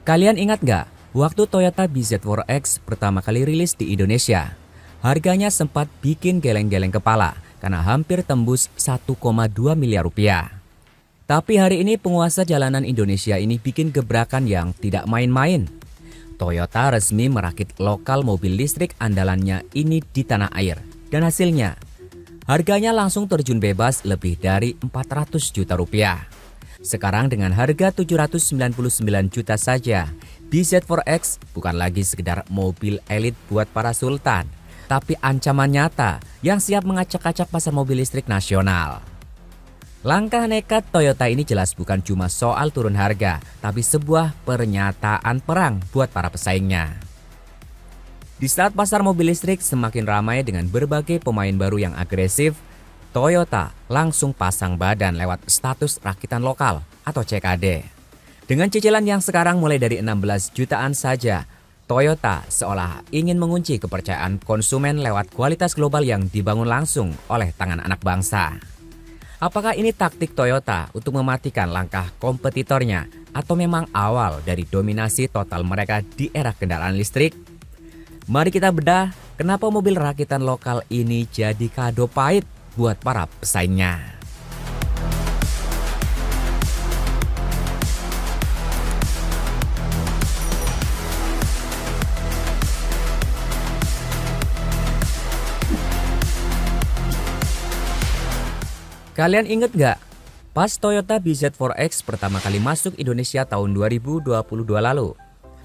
Kalian ingat nggak, waktu Toyota BZ4X pertama kali rilis di Indonesia, harganya sempat bikin geleng-geleng kepala karena hampir tembus 1,2 miliar rupiah. Tapi hari ini penguasa jalanan Indonesia ini bikin gebrakan yang tidak main-main. Toyota resmi merakit lokal mobil listrik andalannya ini di tanah air. Dan hasilnya, harganya langsung terjun bebas lebih dari 400 juta rupiah. Sekarang dengan harga 799 juta saja, BZ4X bukan lagi sekedar mobil elit buat para sultan, tapi ancaman nyata yang siap mengacak-acak pasar mobil listrik nasional. Langkah nekat Toyota ini jelas bukan cuma soal turun harga, tapi sebuah pernyataan perang buat para pesaingnya. Di saat pasar mobil listrik semakin ramai dengan berbagai pemain baru yang agresif, Toyota langsung pasang badan lewat status rakitan lokal atau CKD. Dengan cicilan yang sekarang mulai dari 16 jutaan saja, Toyota seolah ingin mengunci kepercayaan konsumen lewat kualitas global yang dibangun langsung oleh tangan anak bangsa. Apakah ini taktik Toyota untuk mematikan langkah kompetitornya atau memang awal dari dominasi total mereka di era kendaraan listrik? Mari kita bedah kenapa mobil rakitan lokal ini jadi kado pahit buat para pesaingnya. Kalian inget gak? Pas Toyota BZ4X pertama kali masuk Indonesia tahun 2022 lalu.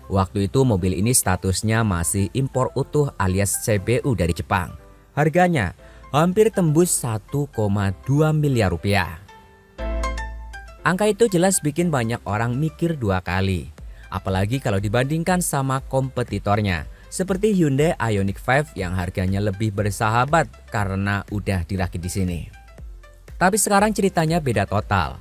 Waktu itu mobil ini statusnya masih impor utuh alias CBU dari Jepang. Harganya hampir tembus 1,2 miliar rupiah. Angka itu jelas bikin banyak orang mikir dua kali. Apalagi kalau dibandingkan sama kompetitornya. Seperti Hyundai Ioniq 5 yang harganya lebih bersahabat karena udah dirakit di sini. Tapi sekarang ceritanya beda total.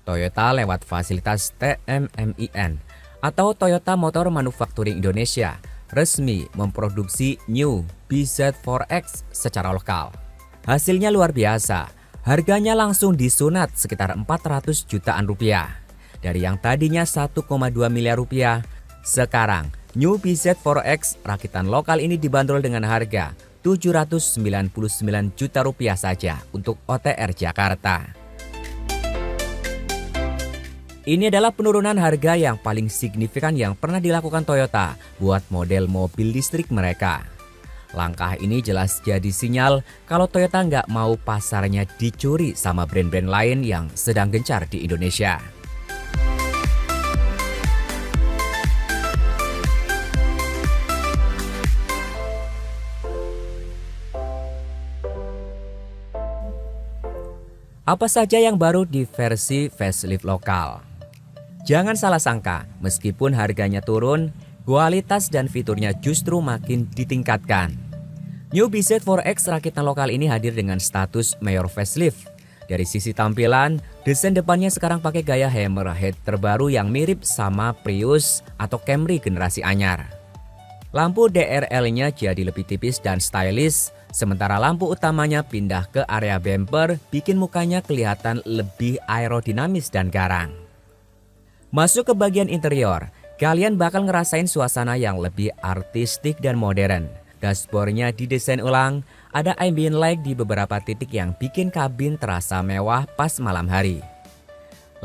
Toyota lewat fasilitas TMMIN atau Toyota Motor Manufacturing Indonesia resmi memproduksi New BZ4X secara lokal. Hasilnya luar biasa, harganya langsung disunat sekitar 400 jutaan rupiah. Dari yang tadinya 1,2 miliar rupiah, sekarang New BZ4X rakitan lokal ini dibanderol dengan harga 799 juta rupiah saja untuk OTR Jakarta. Ini adalah penurunan harga yang paling signifikan yang pernah dilakukan Toyota buat model mobil listrik mereka. Langkah ini jelas jadi sinyal kalau Toyota nggak mau pasarnya dicuri sama brand-brand lain yang sedang gencar di Indonesia. Apa saja yang baru di versi facelift lokal? Jangan salah sangka, meskipun harganya turun, kualitas dan fiturnya justru makin ditingkatkan. New BZ4X rakitan lokal ini hadir dengan status mayor facelift. Dari sisi tampilan, desain depannya sekarang pakai gaya hammerhead terbaru yang mirip sama Prius atau Camry generasi anyar. Lampu DRL-nya jadi lebih tipis dan stylish, sementara lampu utamanya pindah ke area bumper bikin mukanya kelihatan lebih aerodinamis dan garang. Masuk ke bagian interior, kalian bakal ngerasain suasana yang lebih artistik dan modern. Dashboardnya didesain ulang, ada ambient light di beberapa titik yang bikin kabin terasa mewah pas malam hari.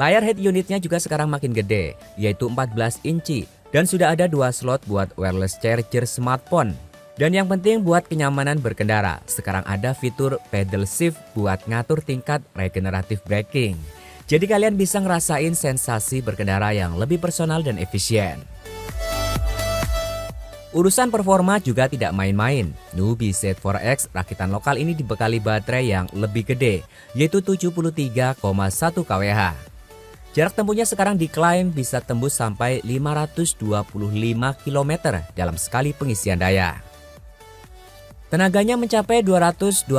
Layar head unitnya juga sekarang makin gede, yaitu 14 inci. Dan sudah ada 2 slot buat wireless charger smartphone. Dan yang penting buat kenyamanan berkendara, sekarang ada fitur pedal shift buat ngatur tingkat regenerative braking. Jadi kalian bisa ngerasain sensasi berkendara yang lebih personal dan efisien. Urusan performa juga tidak main-main. New BZ4X rakitan lokal ini dibekali baterai yang lebih gede, yaitu 73,1 kWh. Jarak tempuhnya sekarang diklaim bisa tembus sampai 525 km dalam sekali pengisian daya. Tenaganya mencapai 221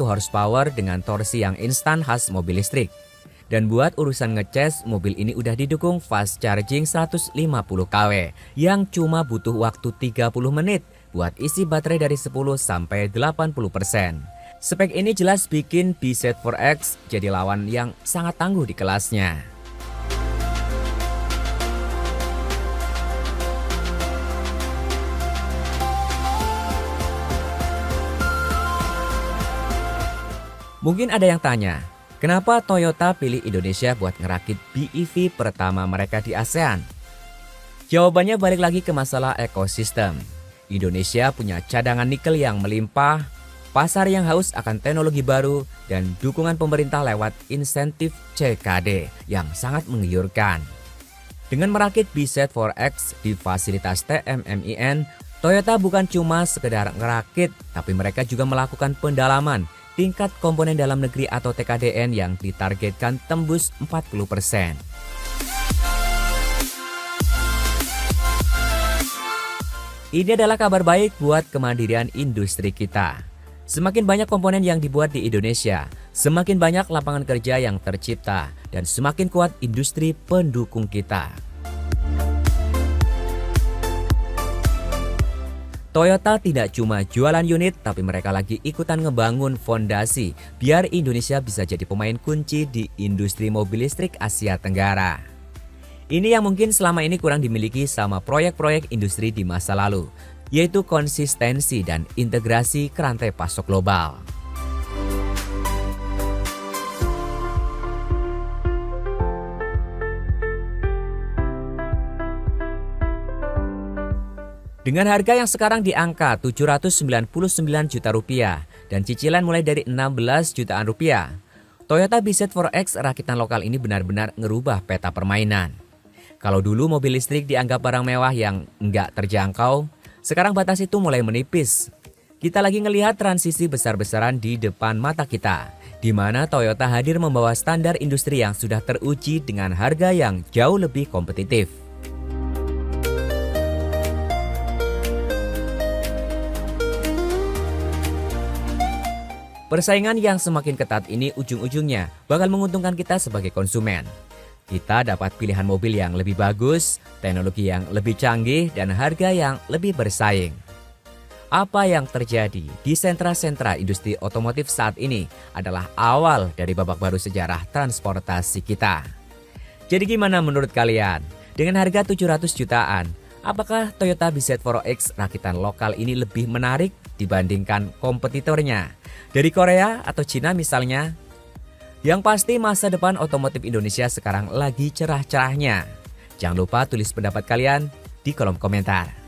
horsepower dengan torsi yang instan khas mobil listrik. Dan buat urusan ngecas, mobil ini udah didukung fast charging 150 kW yang cuma butuh waktu 30 menit buat isi baterai dari 10 sampai 80%. Spek ini jelas bikin BZ4X jadi lawan yang sangat tangguh di kelasnya. Mungkin ada yang tanya, kenapa Toyota pilih Indonesia buat ngerakit BEV pertama mereka di ASEAN? Jawabannya balik lagi ke masalah ekosistem. Indonesia punya cadangan nikel yang melimpah, pasar yang haus akan teknologi baru, dan dukungan pemerintah lewat insentif CKD yang sangat menggiurkan. Dengan merakit BZ4X di fasilitas TMMIN, Toyota bukan cuma sekedar ngerakit, tapi mereka juga melakukan pendalaman tingkat komponen dalam negeri atau TKDN yang ditargetkan tembus 40%. Ini adalah kabar baik buat kemandirian industri kita. Semakin banyak komponen yang dibuat di Indonesia, semakin banyak lapangan kerja yang tercipta, dan semakin kuat industri pendukung kita. Toyota tidak cuma jualan unit, tapi mereka lagi ikutan ngebangun fondasi biar Indonesia bisa jadi pemain kunci di industri mobil listrik Asia Tenggara. Ini yang mungkin selama ini kurang dimiliki sama proyek-proyek industri di masa lalu, yaitu konsistensi dan integrasi ke rantai pasok global. Dengan harga yang sekarang di angka 799 juta rupiah dan cicilan mulai dari 16 jutaan rupiah, Toyota BZ4X rakitan lokal ini benar-benar ngerubah peta permainan. Kalau dulu mobil listrik dianggap barang mewah yang nggak terjangkau, sekarang batas itu mulai menipis. Kita lagi ngelihat transisi besar-besaran di depan mata kita, di mana Toyota hadir membawa standar industri yang sudah teruji dengan harga yang jauh lebih kompetitif. Persaingan yang semakin ketat ini ujung-ujungnya bakal menguntungkan kita sebagai konsumen. Kita dapat pilihan mobil yang lebih bagus, teknologi yang lebih canggih, dan harga yang lebih bersaing. Apa yang terjadi di sentra-sentra industri otomotif saat ini adalah awal dari babak baru sejarah transportasi kita. Jadi gimana menurut kalian? Dengan harga 700 jutaan, apakah Toyota BZ4X rakitan lokal ini lebih menarik dibandingkan kompetitornya dari Korea atau Cina misalnya? Yang pasti masa depan otomotif Indonesia sekarang lagi cerah-cerahnya. Jangan lupa tulis pendapat kalian di kolom komentar.